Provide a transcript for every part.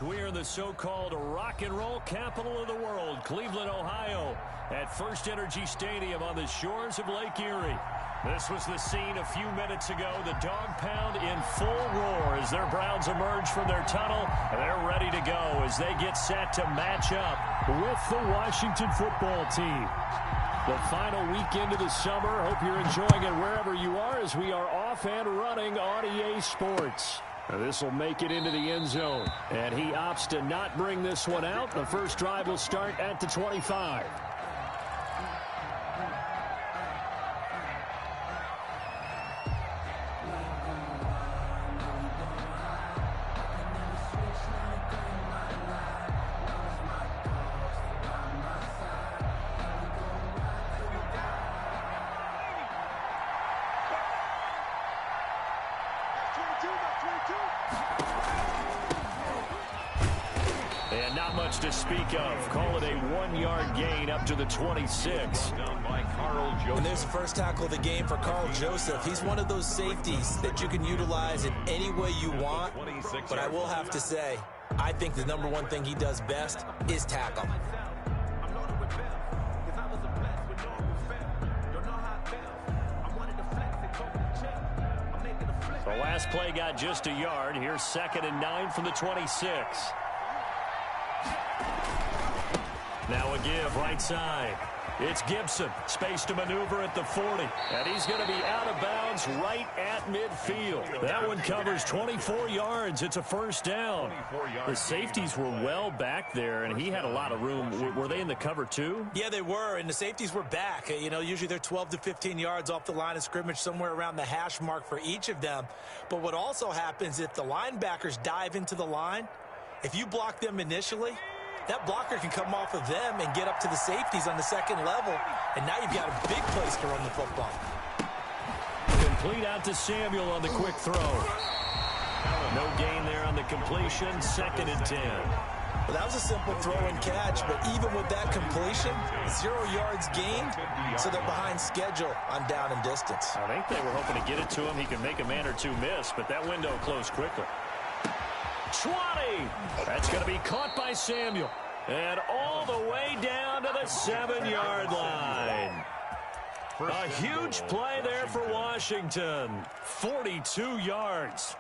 We're in the so-called rock and roll capital of the world, Cleveland, Ohio, at First Energy Stadium on the shores of Lake Erie. This was the scene a few minutes ago. The dog pound in full roar as their Browns emerge from their tunnel. They're ready to go as they get set to match up with the Washington football team. The final weekend of the summer. Hope you're enjoying it wherever you are as we are off and running on EA Sports. This will make it into the end zone, and he opts to not bring this one out. The first drive will start at the 25. And not much to speak of. Call it a 1-yard gain up to the 26. And there's the first tackle of the game for Carl Joseph. He's one of those safeties that you can utilize in any way you want. But I will have to say, I think the number one thing he does best is tackle. The last play got just a yard. Here's 2nd and 9 from the 26. Now a give right side. It's Gibson. Space to maneuver at the 40. And he's going to be out of bounds right at midfield. That one covers 24 yards. It's a first down. The safeties were well back there, and he had a lot of room. Were they in the cover too? Yeah, they were, and the safeties were back. You know, usually they're 12 to 15 yards off the line of scrimmage, somewhere around the hash mark for each of them. But what also happens if the linebackers dive into the line, if you block them initially, that blocker can come off of them and get up to the safeties on the second level, and now you've got a big place to run the football. Complete out to Samuel on the quick throw. No gain there on the completion. 2nd and 10. Well, that was a simple throw and catch, but even with that completion, 0 yards gained, so they're behind schedule on down and distance. I think they were hoping to get it to him. He can make a man or two miss, but that window closed quickly. 20. That's going to be caught by Samuel. And all the way down to the 7-yard line. A huge play there for Washington. 42 yards.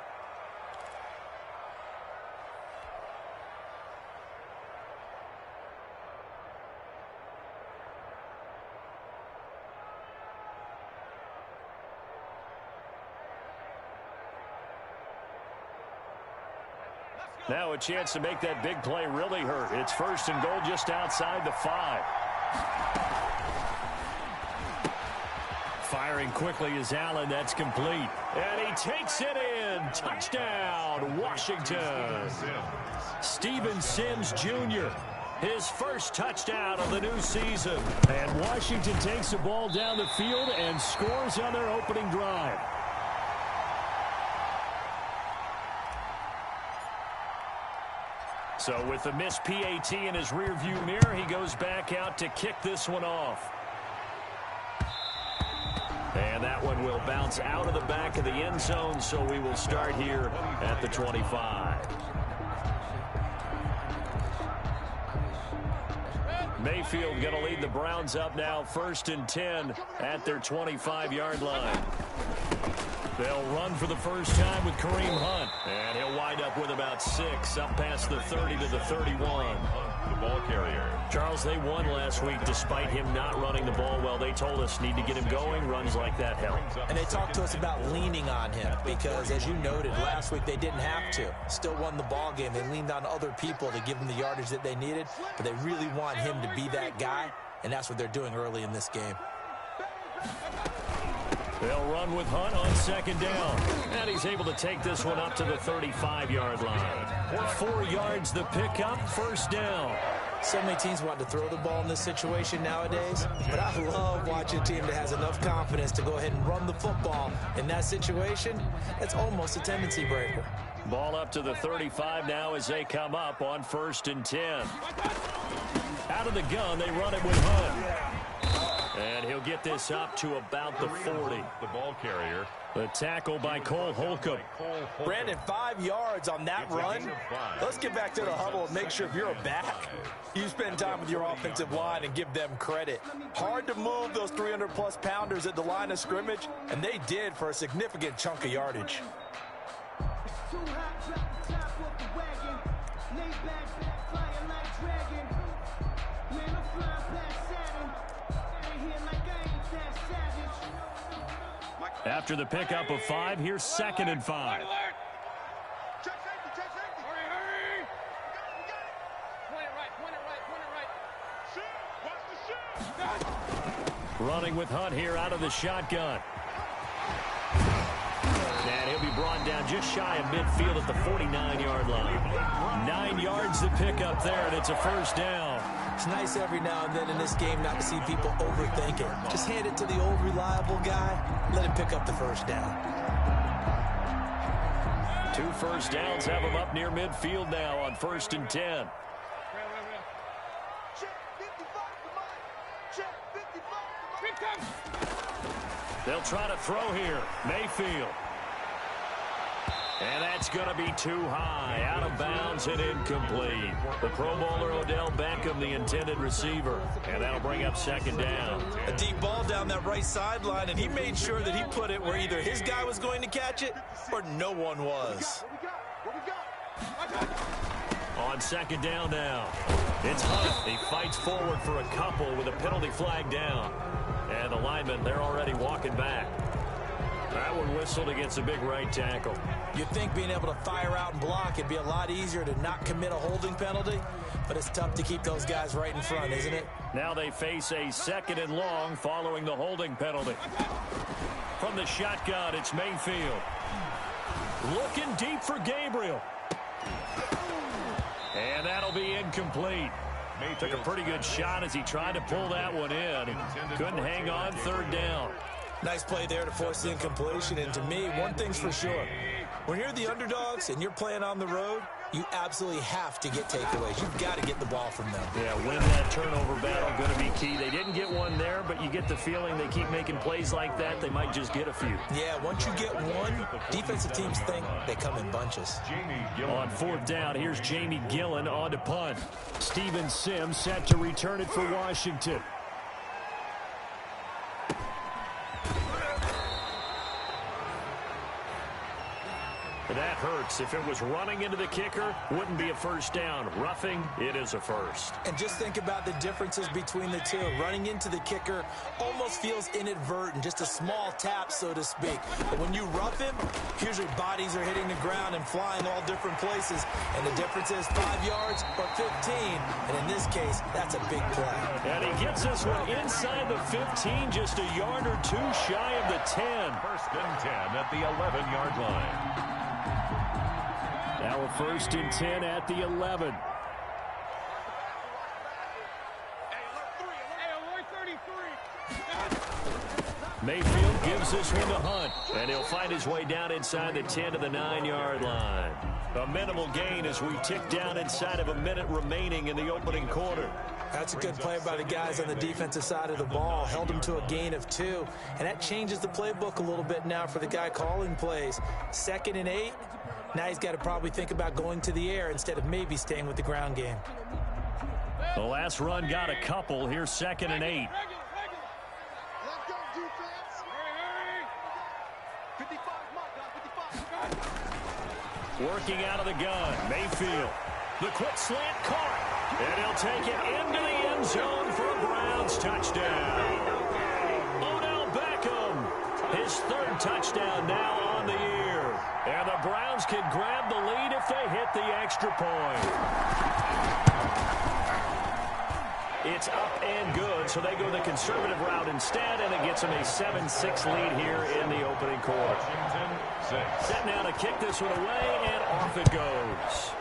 Now a chance to make that big play really hurt. It's 1st and goal just outside the 5. Firing quickly is Allen. That's complete. And he takes it in. Touchdown, Washington. Steven Sims Jr., his first touchdown of the new season. And Washington takes the ball down the field and scores on their opening drive. So with the missed PAT in his rearview mirror, he goes back out to kick this one off. And that one will bounce out of the back of the end zone, so we will start here at the 25. Mayfield going to lead the Browns up now, 1st and 10 at their 25-yard line. They'll run for the first time with Kareem Hunt. And he'll wind up with about 6, up past the 30 to the 31. The ball carrier. Charles, they won last week despite him not running the ball well. They told us need to get him going. Runs like that help. And they talked to us about leaning on him because, as you noted, last week they didn't have to. Still won the ball game. They leaned on other people to give them the yardage that they needed. But they really want him to be that guy, and that's what they're doing early in this game. They'll run with Hunt on 2nd down. And he's able to take this one up to the 35-yard line. Or 4 yards the pickup, 1st down. So many teams want to throw the ball in this situation nowadays, but I love watching a team that has enough confidence to go ahead and run the football. In that situation, that's almost a tendency breaker. Ball up to the 35 now as they come up on 1st and 10. Out of the gun, they run it with Hunt. And he'll get this up to about the 40. The ball carrier. The tackle by Cole Holcomb. Brandon, 5 yards on that run. Let's get back to the huddle and make sure if you're a back, you spend time with your offensive line and give them credit. Hard to move those 300-plus pounders at the line of scrimmage, and they did for a significant chunk of yardage. After the pickup of 5, here's 2nd and 5. Running with Hunt here out of the shotgun. And he'll be brought down just shy of midfield at the 49-yard line. 9 yards to pick up there, and it's a first down. It's nice every now and then in this game not to see people overthink it. Just hand it to the old reliable guy. Let him pick up the first down. 2 first downs have him up near midfield now on 1st and 10. They'll try to throw here. Mayfield. And that's going to be too high. Out of bounds and incomplete. The Pro Bowler Odell Beckham, the intended receiver. And that'll bring up 2nd down. A deep ball down that right sideline, and he made sure that he put it where either his guy was going to catch it or no one was. On 2nd down now. It's Hunt. He fights forward for a couple with a penalty flag down. And the linemen, they're already walking back. That one whistled against a big right tackle. You'd think being able to fire out and block, it'd be a lot easier to not commit a holding penalty, but it's tough to keep those guys right in front, isn't it? Now they face a 2nd and long following the holding penalty. From the shotgun, it's Mayfield. Looking deep for Gabriel. And that'll be incomplete. Took a pretty good shot as he tried to pull that one in. Couldn't hang on 3rd down. Nice play there to force the incompletion. And to me, one thing's for sure. When you're the underdogs and you're playing on the road, you absolutely have to get takeaways. You've got to get the ball from them. Yeah, win that turnover battle, going to be key. They didn't get one there, but you get the feeling they keep making plays like that, they might just get a few. Yeah, once you get one, defensive teams think they come in bunches. On 4th down, here's Jamie Gillen on to punt. Steven Sims set to return it for Washington. That hurts. If it was running into the kicker, wouldn't be a first down. Roughing, it is a first. And just think about the differences between the two. Running into the kicker almost feels inadvertent, just a small tap, so to speak. But when you rough him, usually bodies are hitting the ground and flying all different places. And the difference is 5 yards or 15. And in this case, that's a big play. And he gets this one inside the 15, just a yard or two shy of the 10. 1st and 10 at the 11-yard line. Now a 1st and 10 at the 11. Mayfield gives this one to Hunt, and he'll find his way down inside the 10 to the 9-yard line. A minimal gain as we tick down inside of a minute remaining in the opening quarter. That's a good play by the guys on the defensive side of the ball. Held him to a gain of 2, and that changes the playbook a little bit now for the guy calling plays. 2nd and 8. Now he's got to probably think about going to the air instead of maybe staying with the ground game. The last run got a couple. Here's 2nd and 8. Working out of the gun, Mayfield. The quick slant caught. And he'll take it into the end zone for a Browns touchdown. Odell Beckham, his 3rd touchdown now on the year. And the Browns can grab the lead if they hit the extra point. It's up and good, so they go the conservative route instead, and it gets them a 7-6 lead here in the opening quarter. Set now to kick this one away, and off it goes.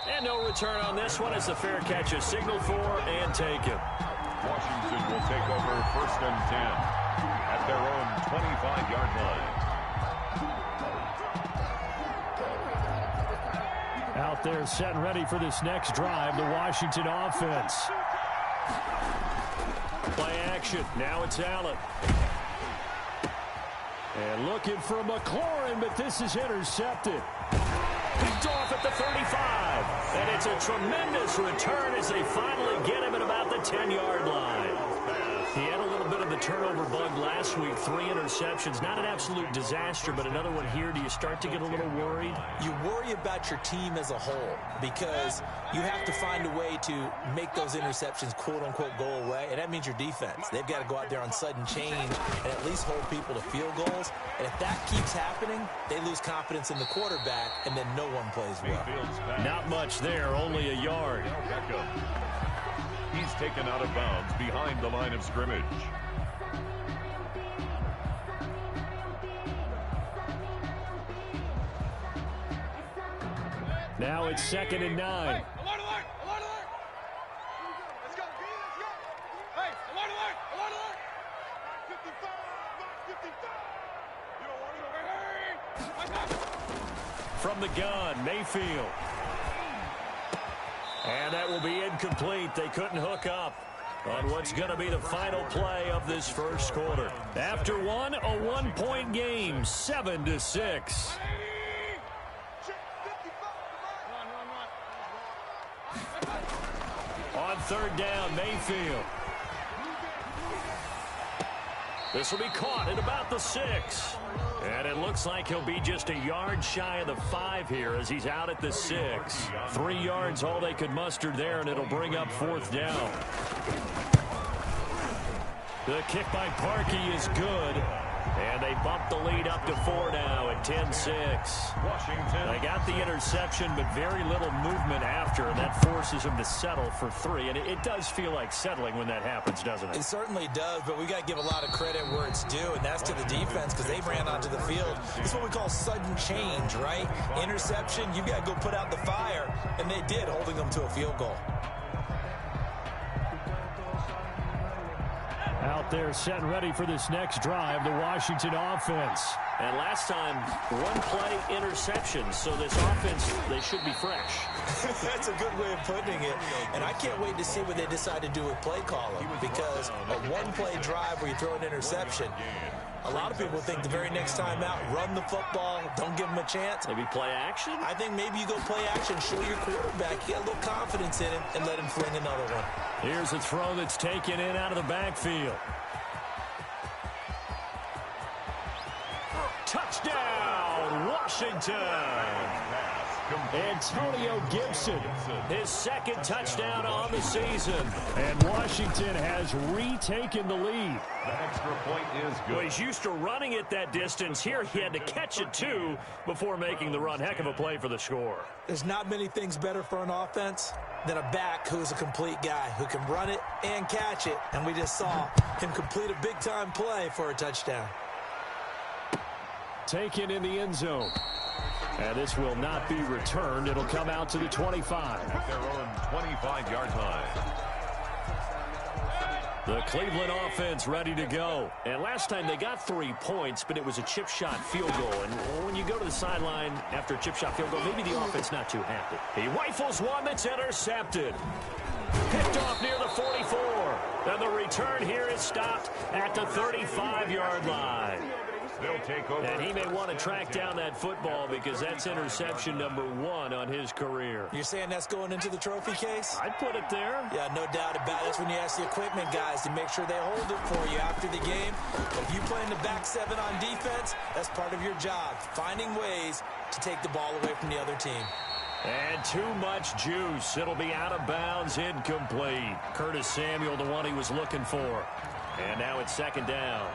And no return on this one as the fair catch is signaled for and taken. Washington will take over 1st and 10 at their own 25-yard line. Out there set and ready for this next drive, the Washington offense. Play action. Now it's Allen. And looking for McLaurin, but this is intercepted. Picked off at the 35. And it's a tremendous return as they finally get him at about the 10-yard line. He had a little bit of the turnover bug last week. 3 interceptions. Not an absolute disaster, but another one here. Do you start to get a little worried? You worry about your team as a whole because you have to find a way to make those interceptions, quote-unquote, go away, and that means your defense. They've got to go out there on sudden change and at least hold people to field goals. And if that keeps happening, they lose confidence in the quarterback, and then no one plays well. Not much there, only a yard. He's taken out of bounds behind the line of scrimmage. Now it's 2nd and 9. Alert, alert, alert, alert. Let's go, B, let's go. Hey, alert, alert, alert, alert. 55, 55. You don't want to go, hey. From the gun, Mayfield. And that will be incomplete. They couldn't hook up on what's going to be the final play of this first quarter. After one, a 1-point game, 7-6. On 3rd down, Mayfield. This will be caught at about the 6. And it looks like he'll be just a yard shy of the 5 here as he's out at the 6. 3 yards all they could muster there, and it'll bring up 4th down. The kick by Parkey is good. And they bump the lead up to 4 now at 10-6. Washington. They got the interception, but very little movement after, and that forces them to settle for 3. And it does feel like settling when that happens, doesn't it? It certainly does, but we got to give a lot of credit where it's due, and that's to the defense because they ran onto the field. It's what we call sudden change, right? Interception, you got to go put out the fire, and they did, holding them to a field goal. Out there set and ready for this next drive, the Washington offense. And last time, 1-play interception, so this offense, they should be fresh. That's a good way of putting it. And I can't wait to see what they decide to do with play calling because a 1-play drive where you throw an interception, a lot of people think the very next time out, run the football, don't give them a chance. Maybe play action? I think maybe you go play action, show your quarterback, you got a little confidence in him, and let him fling another one. Here's a throw that's taken in out of the backfield. Touchdown, Washington! Antonio Gibson, his 2nd touchdown on the season. And Washington has retaken the lead. That extra point is good. Well, he's used to running it that distance. Here he had to catch it, too, before making the run. Heck of a play for the score. There's not many things better for an offense than a back who's a complete guy who can run it and catch it. And we just saw him complete a big-time play for a touchdown. Taken in the end zone. And this will not be returned. It'll come out to the 25. At their own 25-yard line. The Cleveland offense ready to go. And last time they got 3 points, but it was a chip shot field goal. And when you go to the sideline after a chip shot field goal, maybe the offense not too happy. He rifles one that's intercepted. Picked off near the 44. And the return here is stopped at the 35-yard line. They'll take over. And he may want to track down that football because that's interception number 1 on his career. You're saying that's going into the trophy case? I'd put it there. Yeah, no doubt about it. That's when you ask the equipment guys to make sure they hold it for you after the game. But if you play in the back 7 on defense, that's part of your job, finding ways to take the ball away from the other team. And too much juice. It'll be out of bounds, incomplete. Curtis Samuel, the one he was looking for. And now it's 2nd down.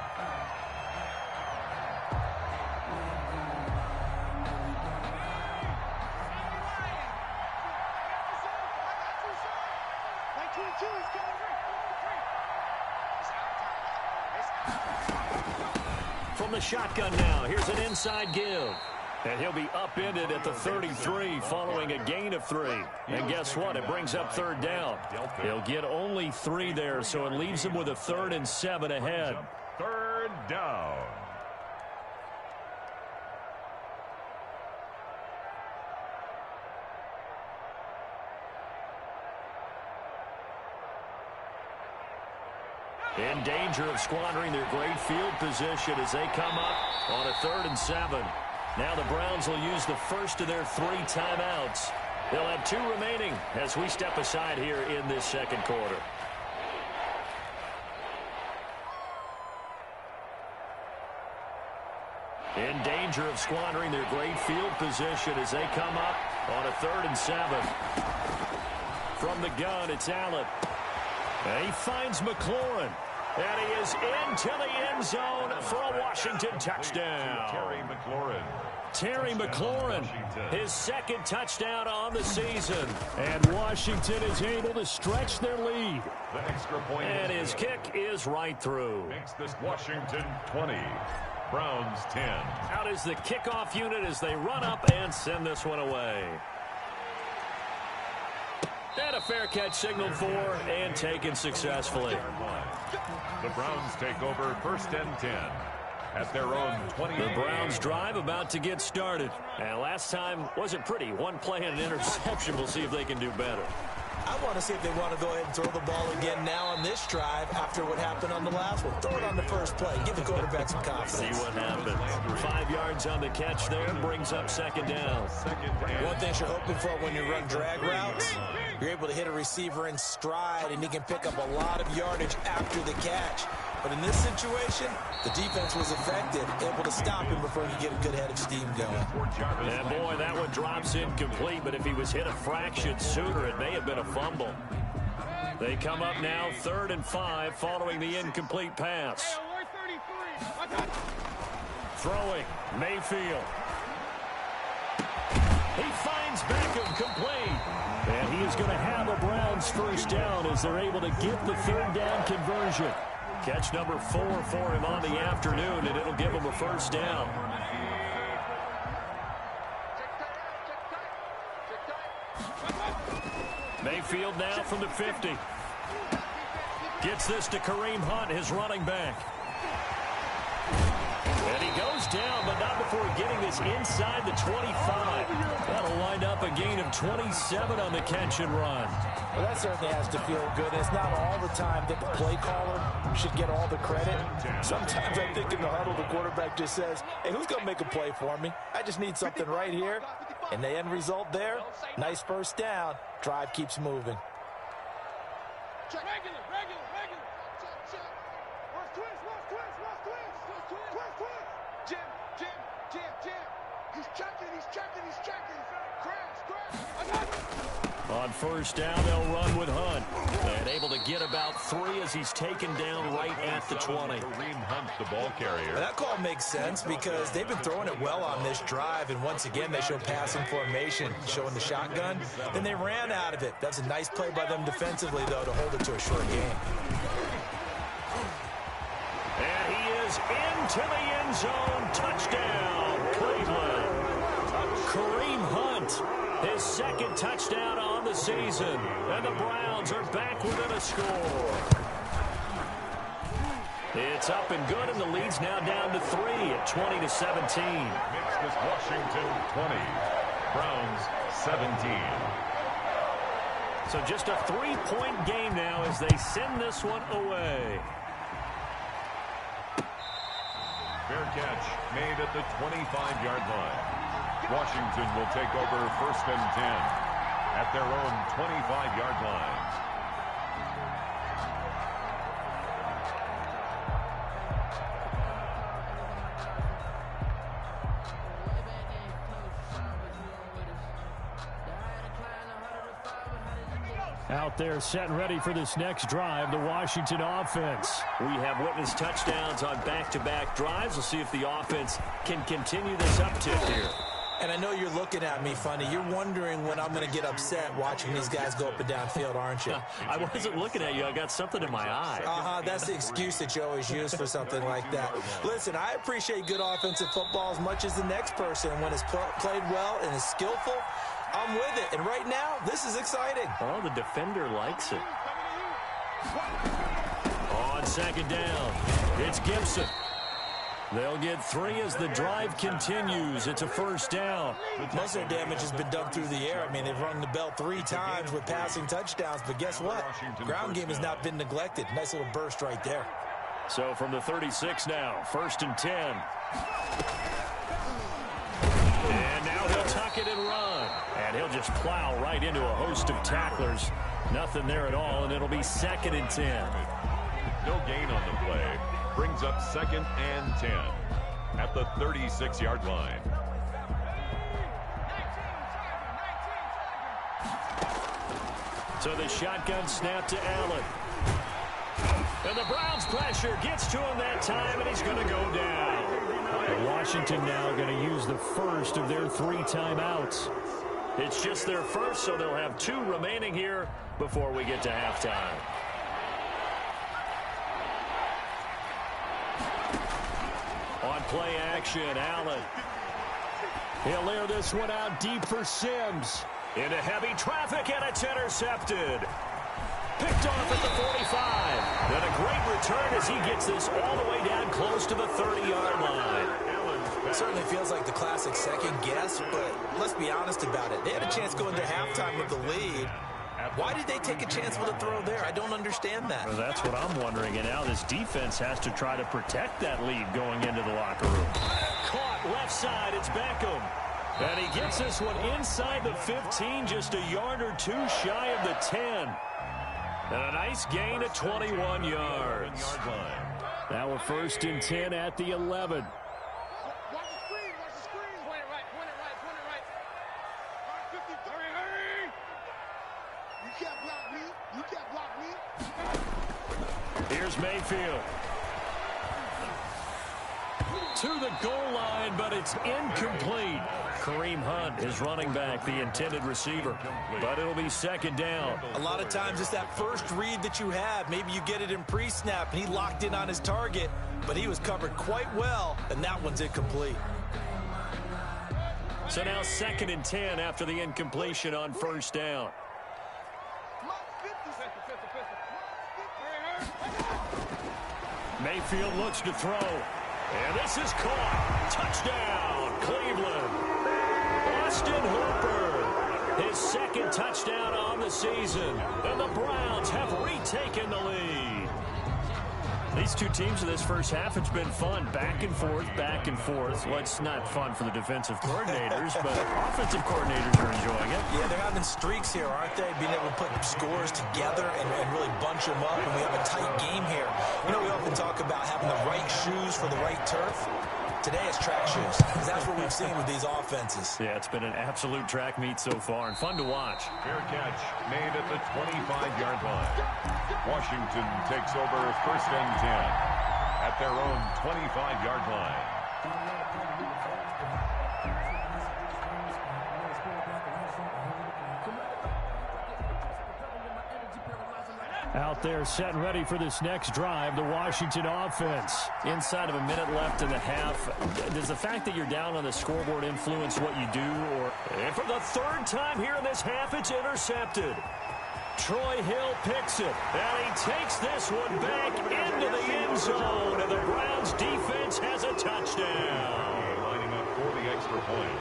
From the shotgun now, here's an inside give. And he'll be upended at the 33 following a gain of 3. And guess what? It brings up 3rd down. He'll get only 3 there, so it leaves him with a 3rd and 7 ahead. 3rd down. In danger of squandering their great field position as they come up on a 3rd and 7. Now the Browns will use the first of their 3 timeouts. They'll have 2 remaining as we step aside here in this second quarter. In danger of squandering their great field position as they come up on a 3rd and 7. From the gun, it's Allen. And he finds McLaurin. And he is into the end zone for a Washington touchdown. Terry McLaurin, his 2nd touchdown on the season. And Washington is able to stretch their lead. The extra point and his kick is right through. Makes this Washington 20. Browns 10. Out is the kickoff unit as they run up and send this one away. And a fair catch signaled for and taken successfully. The Browns take over 1st and 10 at their own 20. The Browns drive about to get started. And last time wasn't pretty. 1 play and an interception. We'll see if they can do better. I want to see if they want to go ahead and throw the ball again now on this drive after what happened on the last one. Throw it on the first play. Give the quarterback some confidence. See what happens. 5 yards on the catch there. Brings up 2nd down. One thing you're hoping for when you run drag routes, you're able to hit a receiver in stride, and he can pick up a lot of yardage after the catch. But in this situation, the defense was effective, able to stop him before he could get a good head of steam going. And boy, that one drops incomplete, but if he was hit a fraction sooner, it may have been a fumble. They come up now 3rd and 5 following the incomplete pass. Throwing, Mayfield. He finds Beckham complete. And he is going to have a Browns 1st down as they're able to get the 3rd down conversion. Catch number 4 for him on the afternoon, and it'll give him a 1st down. Mayfield now from the 50. Gets this to Kareem Hunt, his running back. And he goes down, but not before getting this inside the 25. That'll wind up a gain of 27 on the catch and run. Well, that certainly has to feel good. It's not all the time that the play caller should get all the credit. Sometimes I think in the huddle, the quarterback just says, hey, who's going to make a play for me? I just need something right here. And the end result there, nice 1st down. Drive keeps moving. Regular. He's checking. Crash. On 1st down, they'll run with Hunt. And able to get about 3 as he's taken down right at the 20. Kareem Hunt, the ball carrier. That call makes sense because they've been throwing it well on this drive, and once again they show passing formation, showing the shotgun. Then they ran out of it. That's a nice play by them defensively, though, to hold it to a short game. And he is into the end zone. Touchdown, Cleveland. Kareem Hunt, his 2nd touchdown on the season. And the Browns are back within a score. It's up and good, and the lead's now down to 3 at 20-17. Makes this Washington 20. Browns 17. So just a 3-point game now as they send this one away. Fair catch made at the 25-yard line. Washington will take over 1st and 10 at their own 25-yard line. Out there set and ready for this next drive, the Washington offense. We have witnessed touchdowns on back-to-back drives. We'll see if the offense can continue this uptick here. And I know you're looking at me funny. You're wondering when I'm going to get upset watching these guys go up and down field, aren't you? I wasn't looking at you. I got something in my eye. That's the excuse that you always use for something like that. Listen, I appreciate good offensive football as much as the next person. When it's played well and is skillful, I'm with it. And right now, this is exciting. Oh, the defender likes it. On 2nd down, it's Gibson. They'll get 3 as the drive continues. It's a first down. Most of their damage has been done through the air. I mean, they've rung the bell 3 times with passing touchdowns, but guess what? Ground game has not been neglected. Nice little burst right there. So from the 36 now, first and 10. And now he'll tuck it and run. And he'll just plow right into a host of tacklers. Nothing there at all, and it'll be second and 10. No gain on the play. Brings up second and 10 at the 36-yard line. So the shotgun snap to Allen. And the Browns pressure gets to him that time, and he's going to go down. Washington now going to use the first of their 3 timeouts. It's just their first, so they'll have 2 remaining here before we get to halftime. On play action, Allen. He'll air this one out deep for Sims. Into heavy traffic, and it's intercepted. Picked off at the 45. Then a great return as he gets this all the way down close to the 30-yard line. It certainly feels like the classic second guess, but let's be honest about it. They had a chance going to halftime with the lead. Why did they take a chance with a throw there? I don't understand that. Well, that's what I'm wondering. And now this defense has to try to protect that lead going into the locker room. Caught left side. It's Beckham. And he gets this one inside the 15, just a yard or 2 shy of the 10. And a nice gain of 21 yards. Now we're first and 10 at the 11. Watch the screen. Point it right. Hurry, hurry. You can't block me. Here's Mayfield. To the goal line, but it's incomplete. Kareem Hunt is running back, the intended receiver. But it'll be second down. A lot of times it's that first read that you have. Maybe you get it in pre-snap, and he locked in on his target, but he was covered quite well, and that one's incomplete. So now second and 10 after the incompletion on first down. Mayfield looks to throw. And this is caught. Touchdown, Cleveland. Austin Hooper, his second touchdown on the season. And the Browns have retaken the lead. These 2 teams in this first half, it's been fun. Back and forth, back and forth. Well, it's not fun for the defensive coordinators, but offensive coordinators are enjoying it. Yeah, they're having streaks here, aren't they? Being able to put scores together and really bunch them up, and we have a tight game here. You know, we often talk about having the right shoes for the right turf. Today it's track shoes, because that's what we've seen with these offenses. Yeah, it's been an absolute track meet so far, and fun to watch. Fair catch made at the 25-yard line. Washington takes over first and 10 at their own 25-yard line. Out there set and ready for this next drive, the Washington offense. Inside of a minute left in the half, does the fact that you're down on the scoreboard influence what you do? And for the 3rd time here in this half, it's intercepted. Troy Hill picks it, and he takes this one back into the end zone, and the Browns defense has a touchdown. Lining up for the extra point.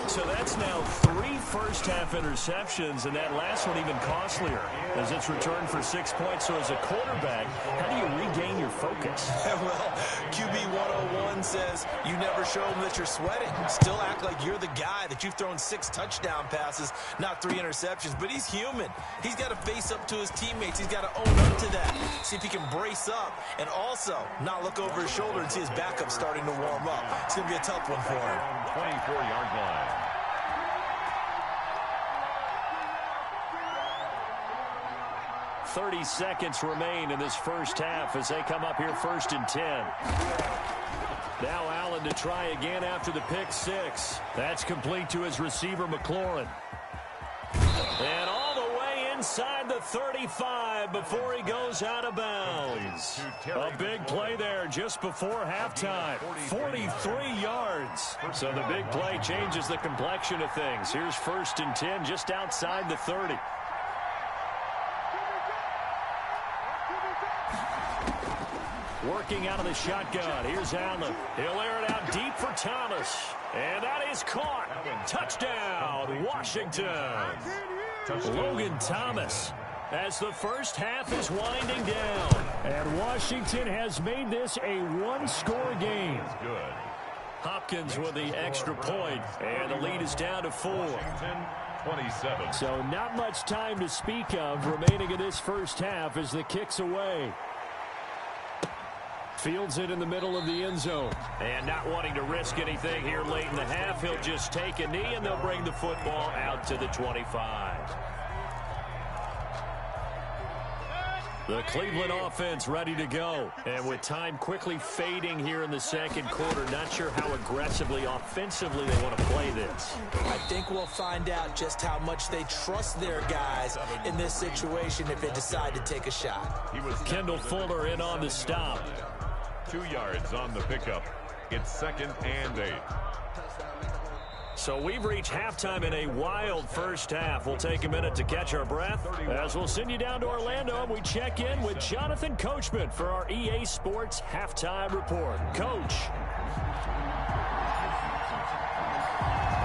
So that's now 3 first-half interceptions, and that last one even costlier as it's returned for 6 points. So as a quarterback, how do you regain your focus? Well, QB 101 says you never show them that you're sweating. Still act like you're the guy, that you've thrown 6 touchdown passes, not 3 interceptions. But he's human. He's got to face up to his teammates. He's got to own up to that. See if he can brace up and also not look over his shoulder and see his backup starting to warm up. It's going to be a tough one for him. 24-yard line. 30 seconds remain in this first half as they come up here first and 10. Now Allen to try again after the pick 6. That's complete to his receiver, McLaurin. And all the way inside the 35 before he goes out of bounds. A big play there just before halftime. 43 yards. So the big play changes the complexion of things. Here's first and 10 just outside the 30. Working out of the shotgun. Here's Allen. He'll air it out deep for Thomas. And that is caught. Touchdown, Washington. Logan Thomas, as the first half is winding down. And Washington has made this a one-score game. Good. Hopkins with the extra point, and the lead is down to 4. 27. So not much time to speak of remaining in this first half as the kick's away. Fields it in the middle of the end zone. And not wanting to risk anything here late in the half, he'll just take a knee, and they'll bring the football out to the 25. The Cleveland offense ready to go. And with time quickly fading here in the second quarter, not sure how aggressively, offensively they want to play this. I think we'll find out just how much they trust their guys in this situation if they decide to take a shot. Kendall Fuller in on the stop. 2 yards on the pickup. It's 2nd and 8. So we've reached halftime in a wild first half. We'll take a minute to catch our breath as we'll send you down to Orlando and we check in with Jonathan Coachman for our EA Sports Halftime Report. Coach.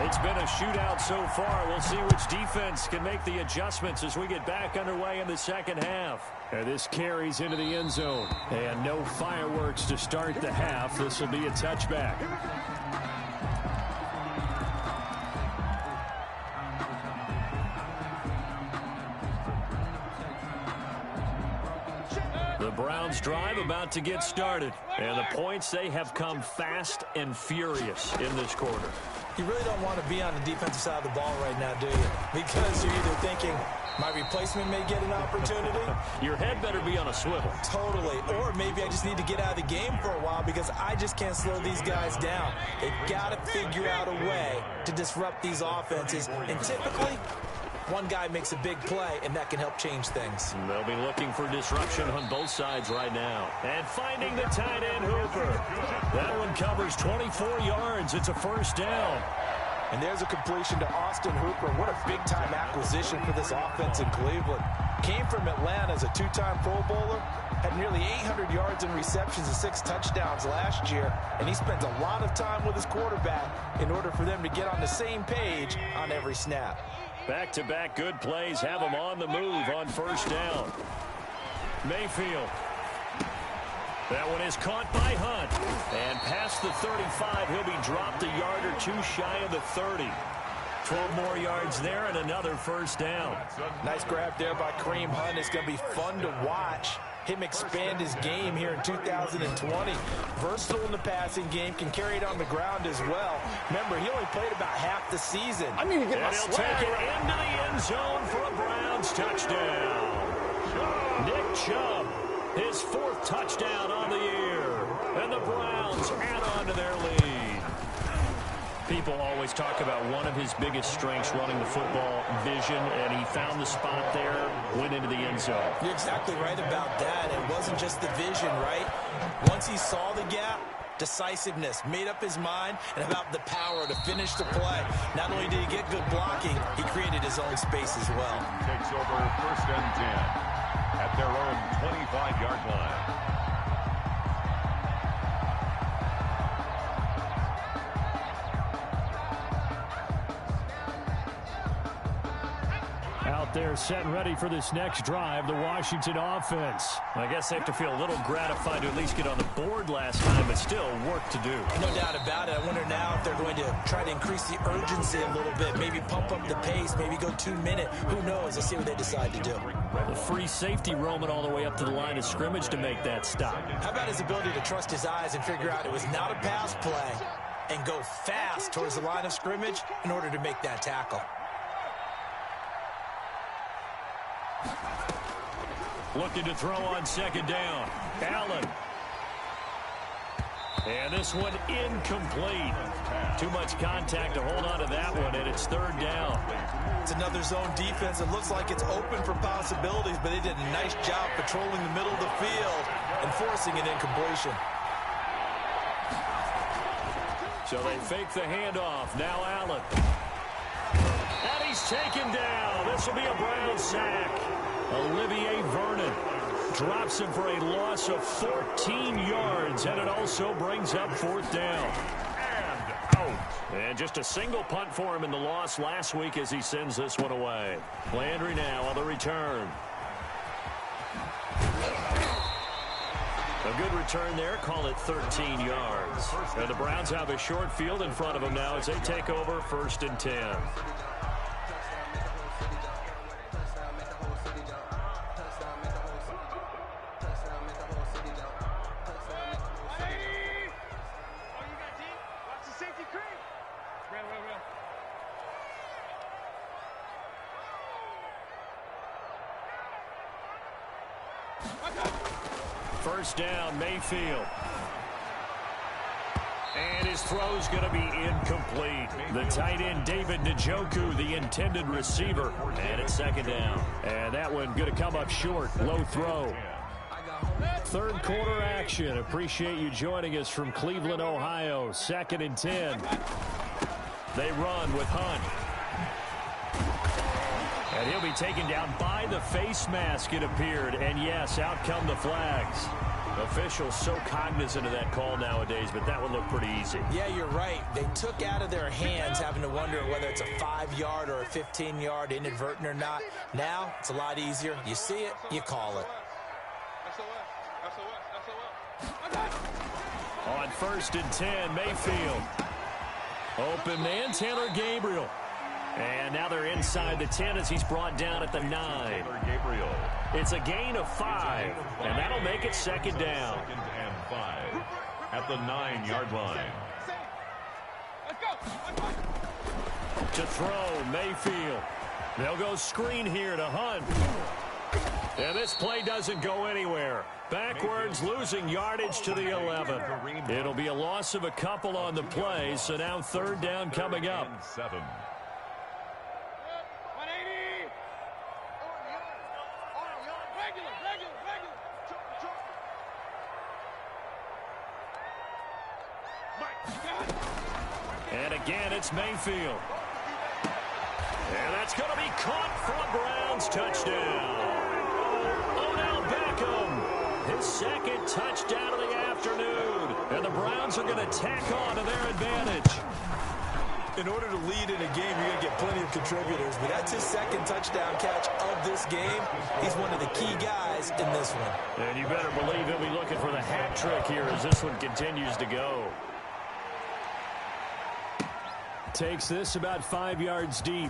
It's been a shootout so far. We'll see which defense can make the adjustments as we get back underway in the second half. And this carries into the end zone. And no fireworks to start the half. This will be a touchback. The Browns drive about to get started. And the points, they have come fast and furious in this quarter. You really don't want to be on the defensive side of the ball right now, do you? Because you're either thinking, my replacement may get an opportunity. Your head better be on a swivel. Totally. Or maybe I just need to get out of the game for a while because I just can't slow these guys down. They've got to figure out a way to disrupt these offenses. And typically, one guy makes a big play, and that can help change things. They'll be looking for disruption on both sides right now. And finding the tight end, Hooper. That one covers 24 yards. It's a first down. And there's a completion to Austin Hooper. What a big-time acquisition for this offense in Cleveland. Came from Atlanta as a 2-time Pro Bowler. Had nearly 800 yards in receptions and 6 touchdowns last year. And he spent a lot of time with his quarterback in order for them to get on the same page on every snap. Back-to-back good plays have him on the move on first down. Mayfield. That one is caught by Hunt. And past the 35, he'll be dropped a yard or two shy of the 30. 12 more yards there and another first down. Nice grab there by Kareem Hunt. It's going to be fun to watch him expand his game here in 2020. Versatile in the passing game, can carry it on the ground as well. Remember, he only played about half the season. I need to get my swag. Take it into the end zone for a Browns touchdown. Nick Chubb, his 4th touchdown on the year. And the Browns add on to their lead. People always talk about one of his biggest strengths running the football, vision, and he found the spot there, went into the end zone. You're exactly right about that. It wasn't just the vision, right? Once he saw the gap, decisiveness, made up his mind, and about the power to finish the play. Not only did he get good blocking, he created his own space as well. Takes over 1st and 10 at their own 25-yard line. Out there set and ready for this next drive, the Washington offense. I guess they have to feel a little gratified to at least get on the board last time, but still work to do. No doubt about it. I wonder now if they're going to try to increase the urgency a little bit, maybe pump up the pace, maybe go 2-minute. Who knows? Let's see what they decide to do. The free safety roaming all the way up to the line of scrimmage to make that stop. How about his ability to trust his eyes and figure out it was not a pass play and go fast towards the line of scrimmage in order to make that tackle? Looking to throw on second down. Allen. And this one incomplete. Too much contact to hold on to that one, and it's 3rd down. It's another zone defense. It looks like it's open for possibilities, but they did a nice job patrolling the middle of the field and forcing an incompletion. So they fake the handoff. Now Allen. And he's taken down. This will be a Brown sack. Olivier Vernon drops him for a loss of 14 yards, and it also brings up fourth down. And out. And just a single punt for him in the loss last week as he sends this one away. Landry now on the return. A good return there. Call it 13 yards. And the Browns have a short field in front of them now as they take over 1st and 10. First down, Mayfield. And his throw's going to be incomplete. The tight end, David Njoku, the intended receiver. And it's 2nd down. And that one going to come up short. Low throw. Third quarter action. Appreciate you joining us from Cleveland, Ohio. 2nd and 10. They run with Hunt. And he'll be taken down by the face mask, it appeared. And yes, out come the flags. Officials so cognizant of that call nowadays, but that one looked pretty easy. Yeah, you're right. They took out of their hands having to wonder whether it's a 5-yard or a 15-yard inadvertent or not. Now, it's a lot easier. You see it, you call it. On 1st and 10, Mayfield. Open man, Taylor Gabriel. And now they're inside the 10 as he's brought down at the 9. Gabriel. It's a gain of 5, and that'll make it 2nd down. 2nd and 5 at the 9-yard line. To throw, Mayfield. They'll go screen here to Hunt. And this play doesn't go anywhere. Backwards, losing yardage to the 11. It'll be a loss of a couple on the play, so now 3rd down coming up. 7. And again, it's Mayfield. And that's going to be caught for a Browns touchdown. Odell Beckham, his 2nd touchdown of the afternoon. And the Browns are going to tack on to their advantage. In order to lead in a game, you're going to get plenty of contributors, but that's his 2nd touchdown catch of this game. He's one of the key guys in this one. And you better believe he'll be looking for the hat trick here as this one continues to go. Takes this about 5 yards deep.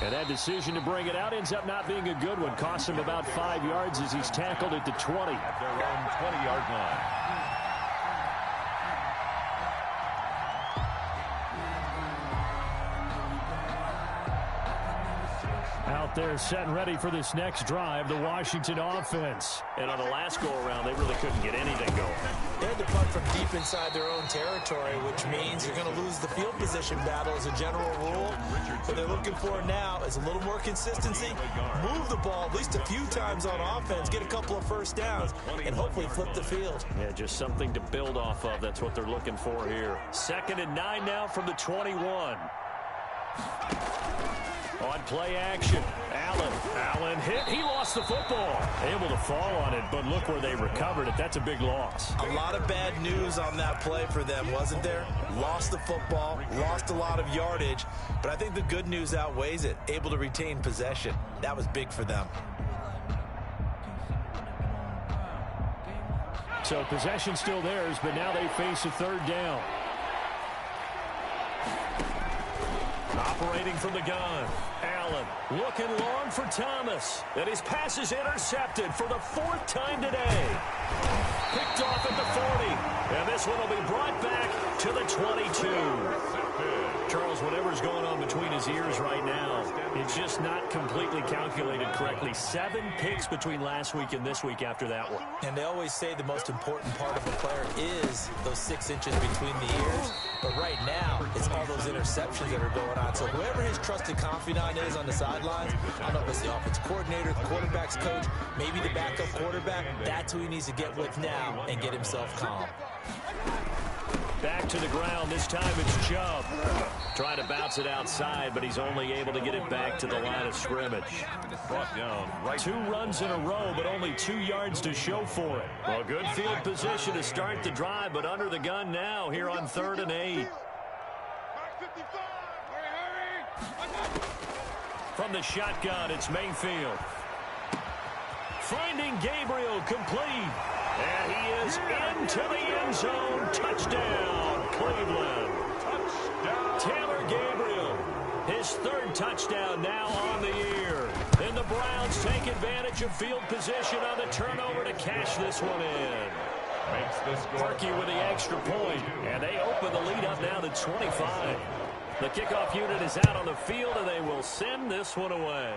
And that decision to bring it out ends up not being a good one. Costs him about 5 yards as he's tackled at the 20. At their own 20-yard line. Out there set and ready for this next drive, the Washington offense. And on the last go-around, they really couldn't get anything going. They had to punt from deep inside their own territory, which means you're going to lose the field position battle as a general rule. What they're looking for now is a little more consistency, move the ball at least a few times on offense, get a couple of first downs, and hopefully flip the field. Yeah, just something to build off of. That's what they're looking for here. 2nd and 9 now from the 21. On play action, Allen hit. He lost the football. Able to fall on it, but look where they recovered it. That's a big loss. A lot of bad news on that play for them, wasn't there? Lost the football, lost a lot of yardage, but I think the good news outweighs it. Able to retain possession. That was big for them. So possession still theirs, but now they face a 3rd down. Operating from the gun, Allen looking long for Thomas. And his pass is intercepted for the 4th time today. Picked off at the 40. And this one will be brought back to the 22. Charles, whatever's going on between his ears right now, it's just not completely calculated correctly. 7 picks between last week and this week after that one. And they always say the most important part of a player is those 6 inches between the ears. But right now, it's all those interceptions that are going on. So whoever his trusted confidant is on the sidelines, I don't know if it's the offense coordinator, the quarterback's coach, maybe the backup quarterback, that's who he needs to get with now and get himself calm. Back to the ground. This time it's Chubb. Trying to bounce it outside, but he's only able to get it back to the line of scrimmage. Brought down right. 2 runs in a row, but only 2 yards to show for it. Well, good field position to start the drive, but under the gun now here on 3rd and 8. From the shotgun, it's Mayfield. Finding Gabriel, complete. And he is into the end zone. Touchdown, Cleveland. Touchdown. Taylor Gabriel, his 3rd touchdown now on the year. And the Browns take advantage of field position on the turnover to cash this one in. Makes the score. Parkey with the extra point, and they open the lead up now to 25. The kickoff unit is out on the field, and they will send this one away.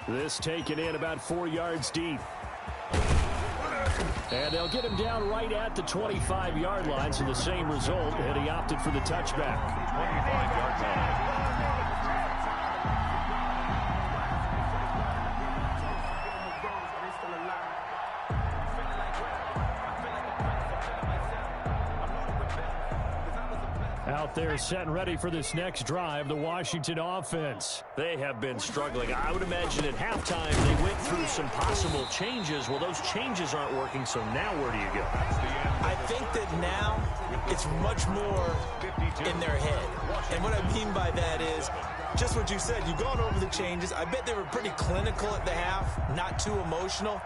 This taken in about 4 yards deep. And they'll get him down right at the 25-yard line, so the same result, and he opted for the touchback. 25-yard line. Out there set and ready for this next drive, the Washington offense. They have been struggling. I would imagine at halftime they went through some possible changes. Well, those changes aren't working, so now where do you go? I think that now it's much more in their head. And what I mean by that is just what you said. You've gone over the changes. I bet they were pretty clinical at the half, not too emotional.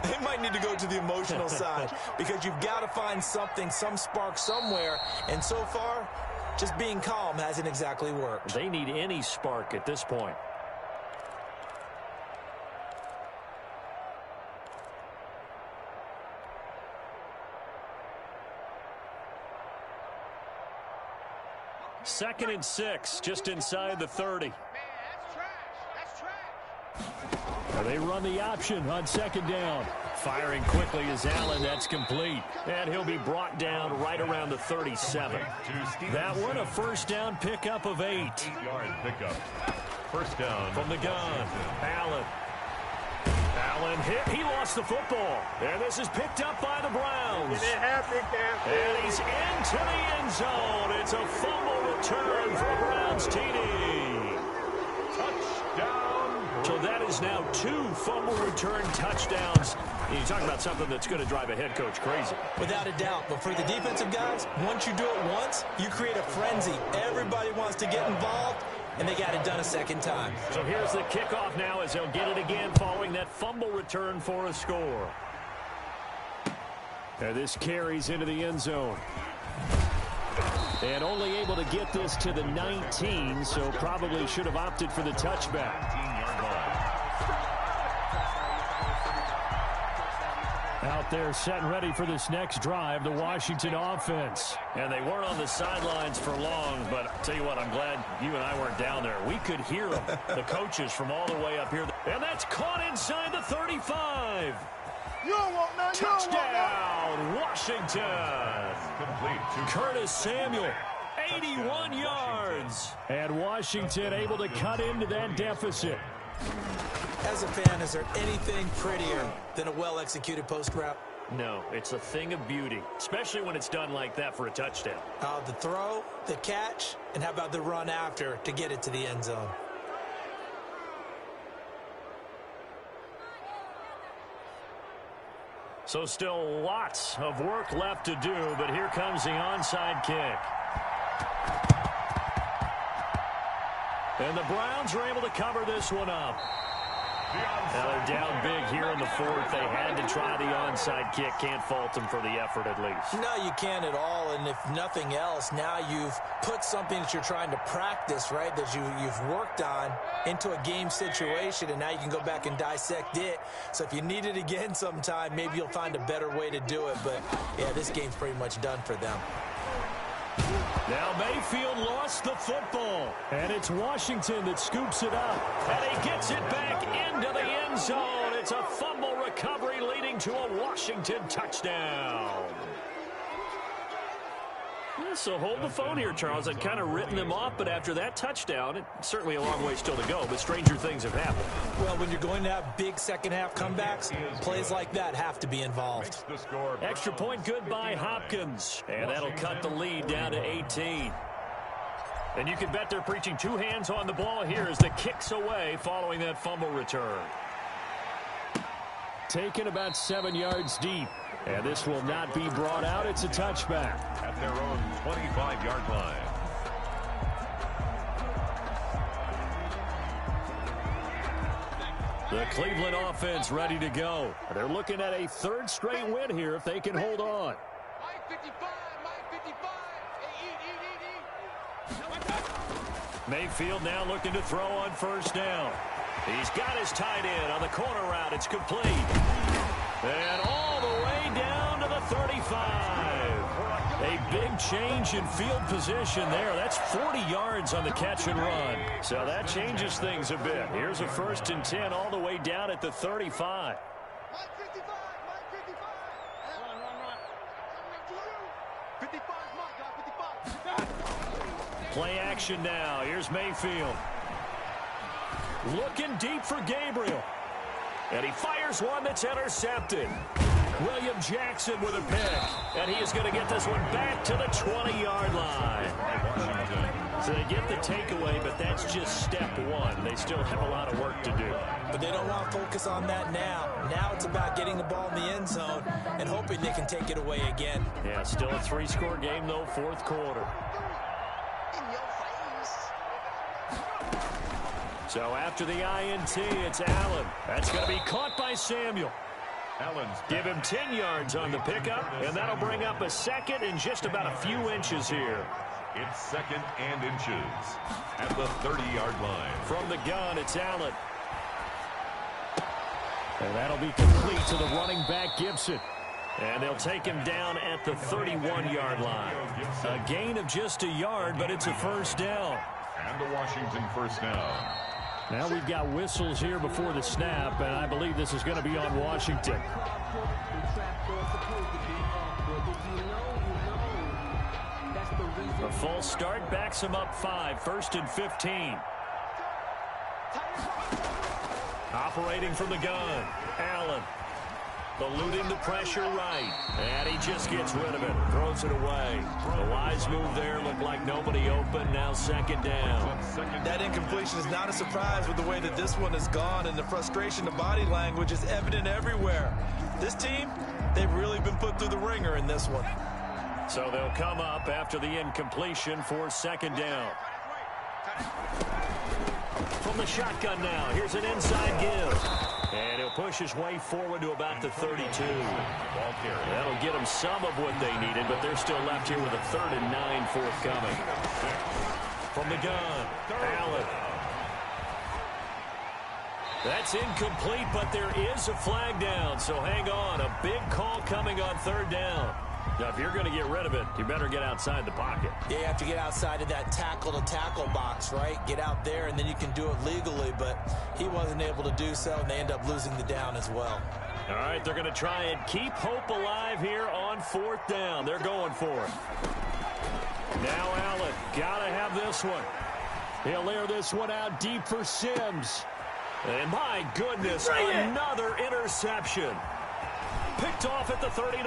They might need to go to the emotional side because you've got to find something, some spark somewhere. And so far, just being calm hasn't exactly worked. They need any spark at this point. Second and 6, just inside the 30. They run the option on 2nd down. Firing quickly is Allen. That's complete. And he'll be brought down right around the 37. That one, a 1st down pickup of 8. 8-yard pickup. 1st down. From the gun, Allen. Allen hit. He lost the football. And this is picked up by the Browns. And he's into the end zone. It's a fumble return for a Browns TD. Touchdown. So that is now 2 fumble return touchdowns. You talk about something that's going to drive a head coach crazy. Without a doubt. But for the defensive guys, once you do it once, you create a frenzy. Everybody wants to get involved, and they got it done a 2nd time. So here's the kickoff now as they'll get it again following that fumble return for a score. And this carries into the end zone. And only able to get this to the 19, so probably should have opted for the touchback. 19-yard line. Out there set and ready for this next drive, the Washington offense. And they weren't on the sidelines for long, but I'll tell you what, I'm glad you and I weren't down there. We could hear them, the coaches from all the way up here. And that's caught inside the 35. Touchdown, Washington. Complete to Curtis Samuel, 81 yards. And Washington able to cut into that deficit. As a fan, is there anything prettier than a well-executed post route? No, it's a thing of beauty, especially when it's done like that for a touchdown. The throw, the catch, and how about the run after to get it to the end zone? So still lots of work left to do, but here comes the onside kick. And the Browns are able to cover this one up. Now they're down big here in the 4th. They had to try the onside kick. Can't fault them for the effort at least. No, you can't at all. And if nothing else, now you've put something that you're trying to practice, right, that you've worked on into a game situation, and now you can go back and dissect it. So if you need it again sometime, maybe you'll find a better way to do it. But, yeah, this game's pretty much done for them. Now Mayfield lost the football, and it's Washington that scoops it up. And he gets it back into the end zone. It's a fumble recovery leading to a Washington touchdown. Yeah, so hold the phone here, Charles. I'd kind of written them off, but after that touchdown, it's certainly a long way still to go, but stranger things have happened. Well, when you're going to have big second-half comebacks, plays like that have to be involved. Extra point good by Hopkins, and that'll cut the lead down to 18. And you can bet they're preaching two hands on the ball here as the kick's away following that fumble return. Taken about 7 yards deep. And this will not be brought out. It's a touchback. At their own 25-yard line. The Cleveland offense ready to go. They're looking at a third straight win here if they can hold on. Mike 55, Mike 55. Hey, eat. Mayfield now looking to throw on first down. He's got his tight end on the corner route. It's complete. And all the way down to the 35. A big change in field position there. That's 40 yards on the catch and run. So that changes things a bit. Here's a 1st and 10 all the way down at the 35. Mike 55, Mike 55. Run. 55 is Mike, 55. Play action now. Here's Mayfield. Looking deep for Gabriel. And he fires one that's intercepted. William Jackson with a pick. And he is going to get this one back to the 20-yard line. So they get the takeaway, but that's just step one. They still have a lot of work to do. But they don't want to focus on that now. Now it's about getting the ball in the end zone and hoping they can take it away again. Yeah, still a 3-score game, though, 4th quarter. So after the INT, it's Allen. That's going to be caught by Samuel. Allen's Give him 10 yards on the pickup, and that'll bring up a second and just about a few inches here. It's 2nd and inches at the 30-yard line. From the gun, it's Allen. And that'll be complete to the running back, Gibson. And they'll take him down at the 31-yard line. A gain of just a yard, but it's a first down. And the Washington first down. Now we've got whistles here before the snap, and I believe this is going to be on Washington. A false start backs him up 5, 1st and 15. Operating from the gun, Allen. Eluding the pressure right. And he just gets rid of it. Throws it away. A wise move there. Looked like nobody open. Now 2nd down. That incompletion is not a surprise with the way that this one has gone, and the frustration, the body language is evident everywhere. This team, they've really been put through the ringer in this one. So they'll come up after the incompletion for 2nd down. From the shotgun now. Here's an inside give. And he'll push his way forward to about the 32. That'll get them some of what they needed, but they're still left here with a 3rd and 9 forthcoming. From the gun, Allen. That's incomplete, but there is a flag down, so hang on. A big call coming on 3rd down. Now, if you're going to get rid of it, you better get outside the pocket. Yeah, you have to get outside of that tackle-to-tackle box, right? Get out there, and then you can do it legally, but he wasn't able to do so, and they end up losing the down as well. All right, they're going to try and keep hope alive here on 4th down. They're going for it. Now Allen, got to have this one. He'll air this one out deep for Sims. And my goodness, another interception. Picked off at the 39.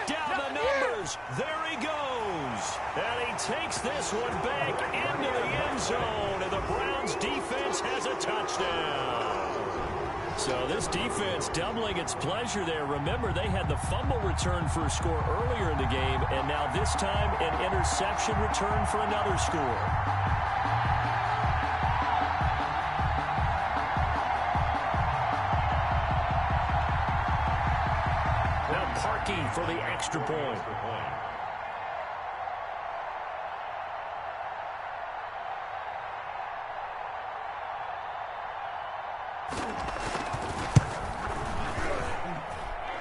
Down the numbers. There he goes. And he takes this one back into the end zone. And the Browns defense has a touchdown. So this defense doubling its pleasure there. Remember, they had the fumble return for a score earlier in the game. And now this time an interception return for another score. For the extra point.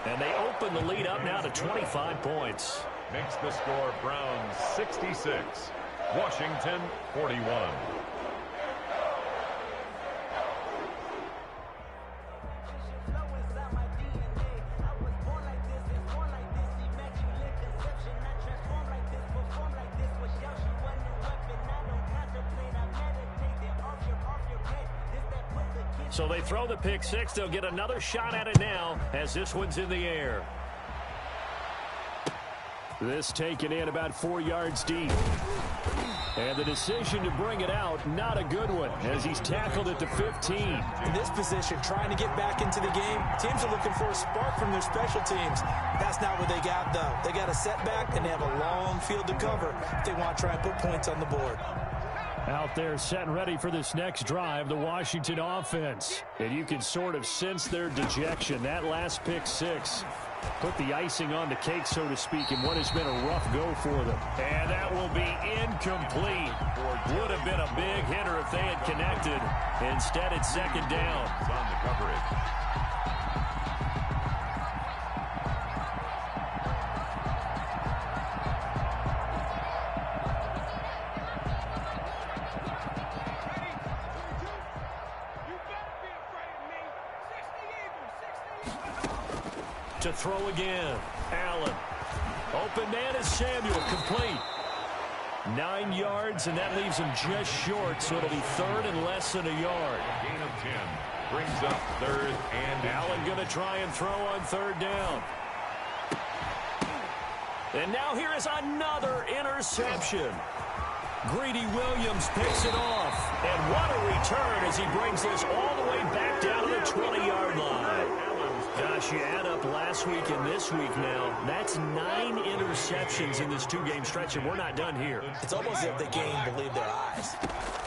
And they open the lead up now to 25 points. Makes the score Browns 66, Washington 41. So they throw the pick six. They'll get another shot at it now as this one's in the air. This taken in about 4 yards deep. And the decision to bring it out, not a good one, as he's tackled at the 15. In this position, trying to get back into the game, teams are looking for a spark from their special teams. That's not what they got, though. They got a setback, and they have a long field to cover if they want to try and put points on the board. Out there set and ready for this next drive, the Washington offense. And you can sort of sense their dejection. That last pick six put the icing on the cake, so to speak, in what has been a rough go for them. And that will be incomplete. Would have been a big hitter if they had connected. Instead, it's second down. It's on the coverage. To throw again. Allen. Open man is Samuel. Complete. 9 yards, and that leaves him just short, so it'll be third and less than a yard. Gain of 10. Brings up third and Allen going to try and throw on third down. And now here is another interception. Greedy Williams picks it off. And what a return as he brings this all the way back down to the 20-yard line. Gosh, you add up last week and this week now, that's 9 interceptions in this two-game stretch, and we're not done here. It's almost as if they can't even believe their eyes.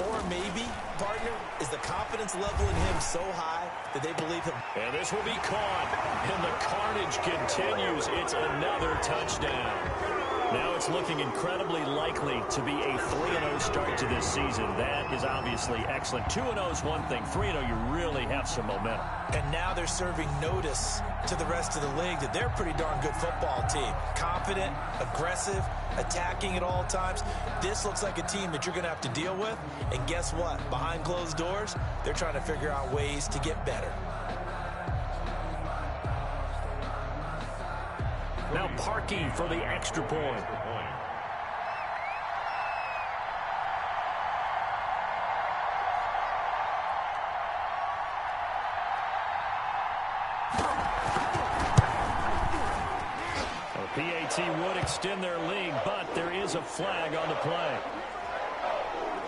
Or maybe, partner, is the confidence level in him so high that they believe him. And this will be caught, and the carnage continues. It's another touchdown. Now it's looking incredibly likely to be a 3-0 start to this season. That is obviously excellent. 2-0 is one thing. 3-0, you really have some momentum. And now they're serving notice to the rest of the league that they're a pretty darn good football team. Confident, aggressive, attacking at all times. This looks like a team that you're going to have to deal with. And guess what? Behind closed doors, they're trying to figure out ways to get better. Now Parkey for the extra point. The PAT would extend their lead, but there is a flag on the play.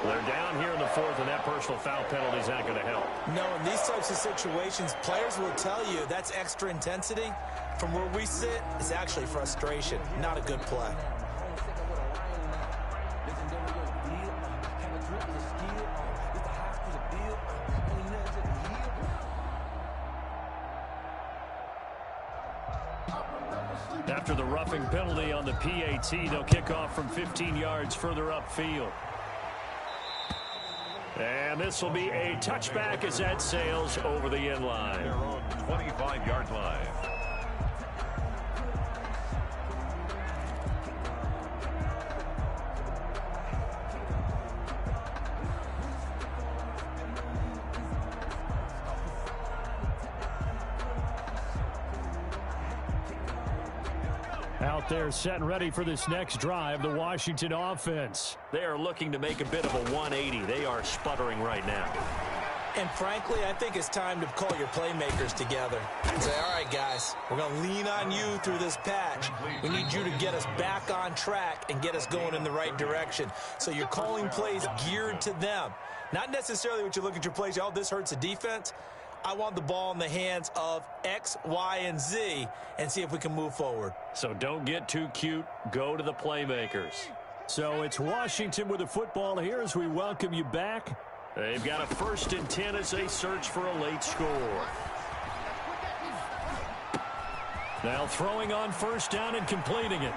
They're down here in the fourth, and that personal foul penalty is not going to help. No, in these types of situations, players will tell you that's extra intensity. From where we sit, it's actually frustration, not a good play. After the roughing penalty on the PAT, they'll kick off from 15 yards further upfield. And this will be a touchback as that sails over the end line. Their own 25-yard line. Out there set and ready for this next drive, the Washington offense. They are looking to make a bit of a 180. They are sputtering right now. And frankly, I think it's time to call your playmakers together and say, all right, guys, we're going to lean on you through this patch. We need you to get us back on track and get us going in the right direction. So you're calling plays geared to them. Not necessarily what you look at your plays, oh, this hurts the defense. I want the ball in the hands of X, Y, and Z and see if we can move forward. So don't get too cute. Go to the playmakers. So it's Washington with the football here as we welcome you back. They've got a 1st and 10 as they search for a late score. Now throwing on 1st down and completing it.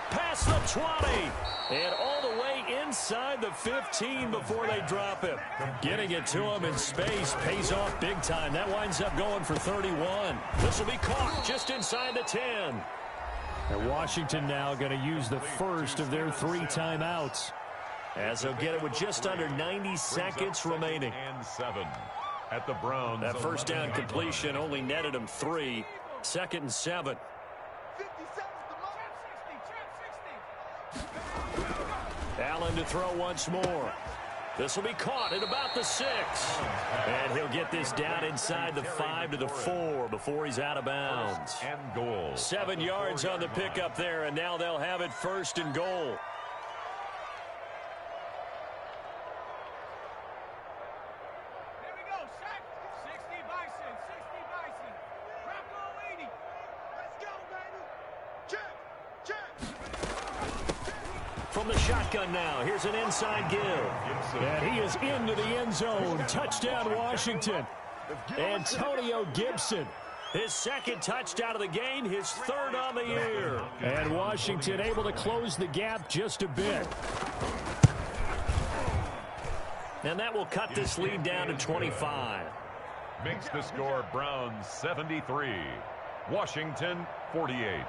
Past the 20. And all the way inside the 15 before they drop him. Getting it to him in space pays off big time. That winds up going for 31. This will be caught just inside the 10. And Washington now going to use the first of their 3 timeouts, as they'll get it with just under 90 seconds remaining. And 7 at the Browns. That 1st down completion only netted them 3. 2nd and 7. Allen to throw once more. This will be caught at about the 6. And he'll get this down inside the 5 to the 4 before he's out of bounds. And goal. 7 yards on the pickup there, and now they'll have it 1st and goal. From the shotgun now, here's an inside give. And he is into the end zone. Touchdown, Washington. Antonio Gibson. His 2nd touchdown of the game, his 3rd on the year. And Washington able to close the gap just a bit. And that will cut this lead down to 25. Makes the score Browns 73. Washington 48.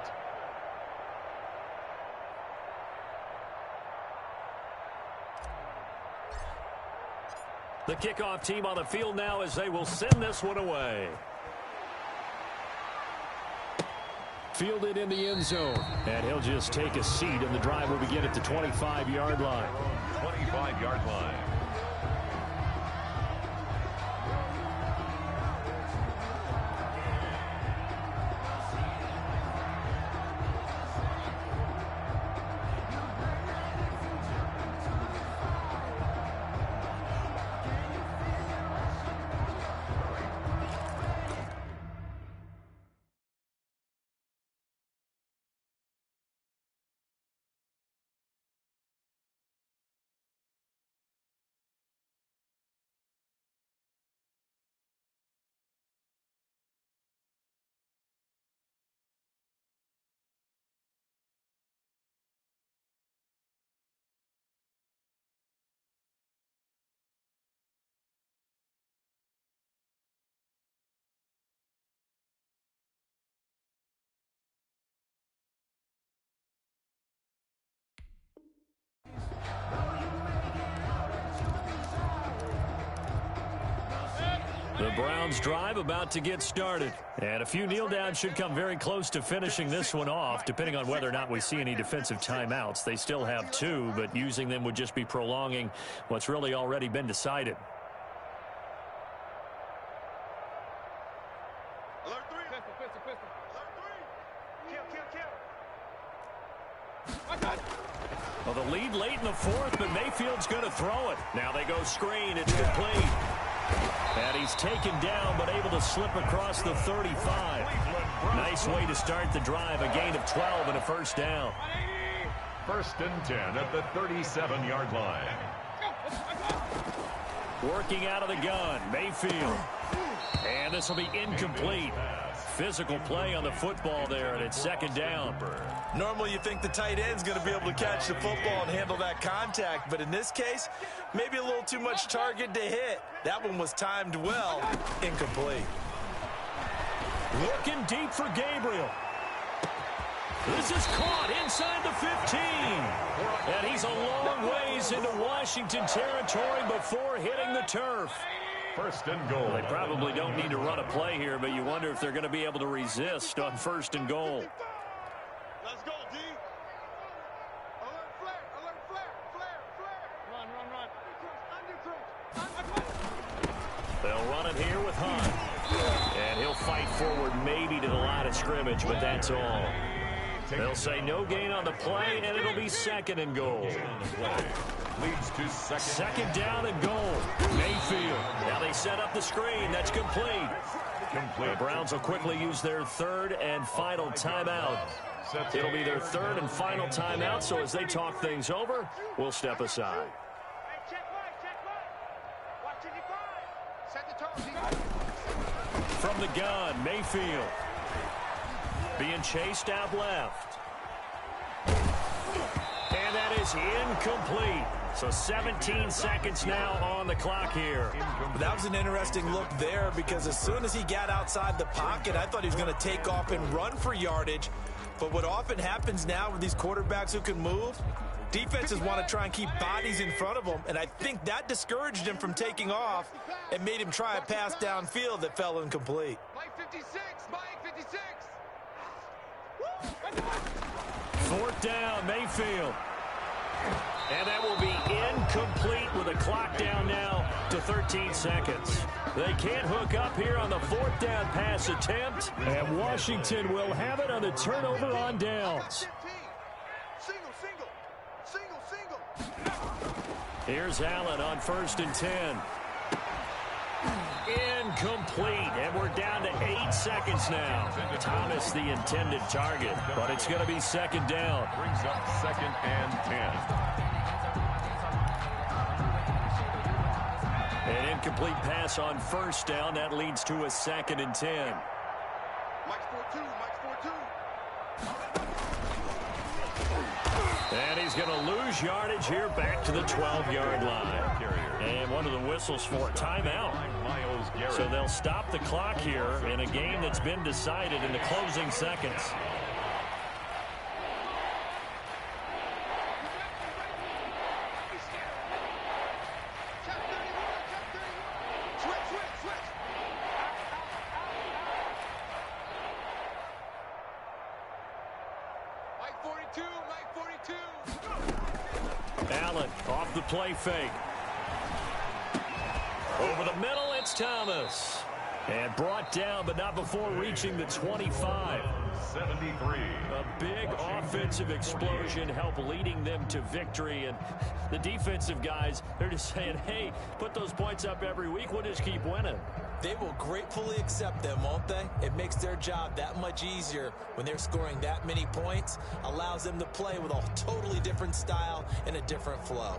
The kickoff team on the field now as they will send this one away. Fielded in the end zone. And he'll just take a seat, and the drive will begin at the 25-yard line. 25-yard line. The Browns drive about to get started. And a few kneel downs should come very close to finishing this one off, depending on whether or not we see any defensive timeouts. They still have 2, but using them would just be prolonging what's really already been decided. Alert 3. Pistol. Alert 3. Kill. Well, the lead late in the 4th, but Mayfield's going to throw it. Now they go screen. It's complete. And he's taken down, but able to slip across the 35. Nice way to start the drive. A gain of 12 and a 1st down. 1st and 10 at the 37-yard line. Working out of the gun, Mayfield. And this will be incomplete. Physical play on the football there, and it's 2nd down. Normally you think the tight end's going to be able to catch the football and handle that contact, but in this case, maybe a little too much target to hit. That one was timed well. Incomplete. Looking deep for Gabriel. This is caught inside the 15. And he's a long ways into Washington territory before hitting the turf. 1st and goal. Well, they probably don't need to run a play here, but you wonder if they're going to be able to resist on 1st and goal. Let's go, D. Alert flare. Run. They'll run it here with Hunt. And he'll fight forward maybe to the line of scrimmage, but that's all. They'll say no gain on the play, and it'll be 2nd and goal. Leads to 2nd down and goal. Mayfield. Now they set up the screen. That's complete. The Browns will quickly use their 3rd and final timeout. It'll be their 3rd and final timeout, so as they talk things over, we'll step aside. From the gun, Mayfield. Being chased out left. And that is incomplete. So 17 seconds now on the clock here. That was an interesting look there because as soon as he got outside the pocket, I thought he was going to take off and run for yardage. But what often happens now with these quarterbacks who can move, defenses want to try and keep bodies in front of them, and I think that discouraged him from taking off and made him try a pass downfield that fell incomplete. Mike 56. 4th down, Mayfield. And that will be incomplete with a clock down now to 13 seconds. They can't hook up here on the fourth down pass attempt. And Washington will have it on the turnover on downs. Here's Allen on 1st and 10. Incomplete, and we're down to 8 seconds now. Thomas the intended target, but it's going to be 2nd down. Brings up 2nd and 10. An incomplete pass on 1st down. That leads to a 2nd and 10. And he's going to lose yardage here back to the 12-yard line. And one of the whistles for a timeout. So they'll stop the clock here in a game that's been decided in the closing seconds. Allen off the play fake. Over the middle, it's Thomas. And brought down, but not before reaching the 25. 73. A big offensive explosion helped leading them to victory. And the defensive guys, they're just saying, hey, put those points up every week. We'll just keep winning. They will gratefully accept them, won't they? It makes their job that much easier when they're scoring that many points. Allows them to play with a totally different style and a different flow.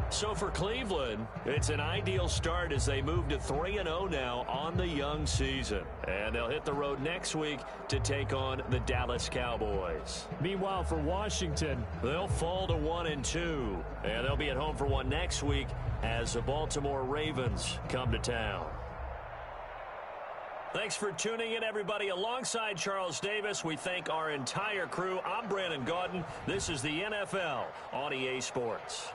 So for Cleveland, it's an ideal start as they move to 3-0 now on the young season. And they'll hit the road next week to take on the Dallas Cowboys. Meanwhile, for Washington, they'll fall to 1-2. And they'll be at home for one next week as the Baltimore Ravens come to town. Thanks for tuning in, everybody. Alongside Charles Davis, we thank our entire crew. I'm Brandon Gaudin. This is the NFL on EA Sports.